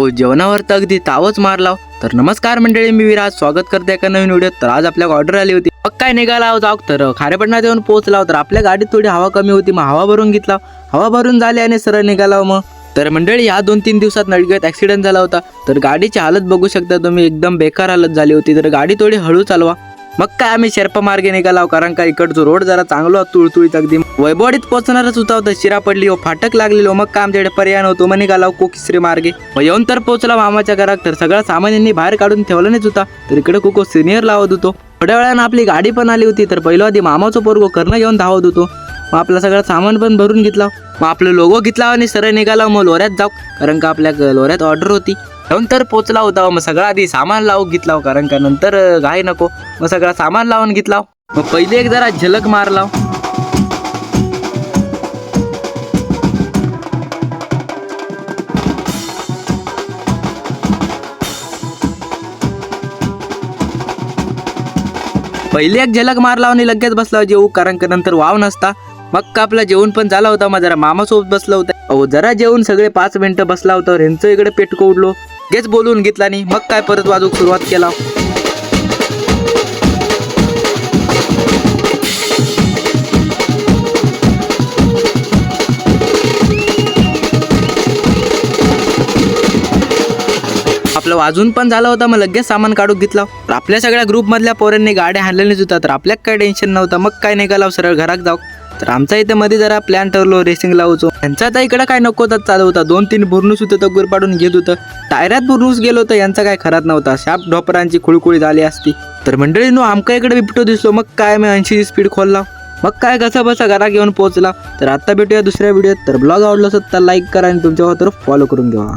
हो जेवणावर तर अगदी तावच मारला. तर नमस्कार मंडळी, मी विराज स्वागत करते एका नवीन व्हिडिओत. तर आज आपल्या ऑर्डर आली होती. मग काय निघाला जाऊ तर खारेपटणात येऊन पोहोचला. तर आपल्या गाडीत थोडी हवा कमी होती, मग हवा भरून घेतला. हवा भरून झाली आणि सरळ निघाला. मग तर मंडळी या 2-3 दिवसात नडगेत ॲक्सिडेंट झाला होता. तर गाडीची हालत बघू शकता तुम्ही, एकदम बेकार हालत झाली होती. तर गाडी थोडी हळू चालवा. मग काय आम्ही शेर्पा मार्गे निघाला, कारण का इकडचं रोड जरा चांगला तुळतुळीत अगदी वैभवडीत पोहोचणारच होता. तर शिरा पडली हो, फाटक लागलेलो. मग काय आमच्याकडे पर्याय नव्हतो, मग निघाला कोकिश्री मार्गे. मग येऊन तर पोहोचला मामाच्या घरात. तर सगळं सामान यांनी बाहेर काढून ठेवलं नाहीच होता. तर इकडे कुको सिनियर लावत होतो. थोड्या वेळानं आपली गाडी पण आली होती. तर पहिलं आधी मामाचं पोरगो करणं घेऊन धावत होतो. मग आपलं सगळं सामान पण भरून घेतला. मग आपलं लोगो घेतला आणि सरळ निघाला. मग लोऱ्यात जाऊ, कारण का आपल्या लोऱ्यात ऑर्डर होती. येऊन तर पोचला होता. मग सगळं आधी सामान लावून घेतला, कारण का नंतर घाई नको. मग सगळं सामान लावून घेतला. मग पहिले एक जरा झलक मारला. पहिले एक झलक मारला आणि लगेच बसला जेवू, कारण का नंतर वाव नसता. मग का आपला जेवण पण झाला होता. मग जरा मामासोबत बसला होता. अहो जरा जेवण सगळे 5 मिनिटं बसला होता. ह्यांचं इकडे पेट कोडलो, गेच बोलून घेतला नाही. मग काय परत वाजूक सुरुवात केला. आपलं वाजून पण झालं होतं. मग लगेच सामान काढून घेतला. तर आपल्या सगळ्या ग्रुपमधल्या पोरांनी गाड्या हाणलेलीच होता. तर आपल्याला काय टेन्शन नव्हतं. मग काय निघाला सरळ घरात जाऊ. तर आमचा इथे मध्ये जरा प्लॅन ठरलो रेसिंग लावूचो. यांचा आता इकडं काय नको तर चालू होता. 2-3 बुरनूस होतं तर गुर पाडून घेत होतं. टायरात बुरनूस गेलो तर यांचा काय खरात नव्हता. शाप ढोपरांची खुळकुळी झाली असती. तर मंडळीनो आमका इकडे बिबटो दिसलो. मग काय मी 80 स्पीड खोलला. मग काय कसं बसा घरा घेऊन पोहोचला. तर आता भेटूया दुसऱ्या व्हिडिओत. तर ब्लॉग आवडला असेल तर लाईक करा आणि तुमच्या फॉलो करून घ्या.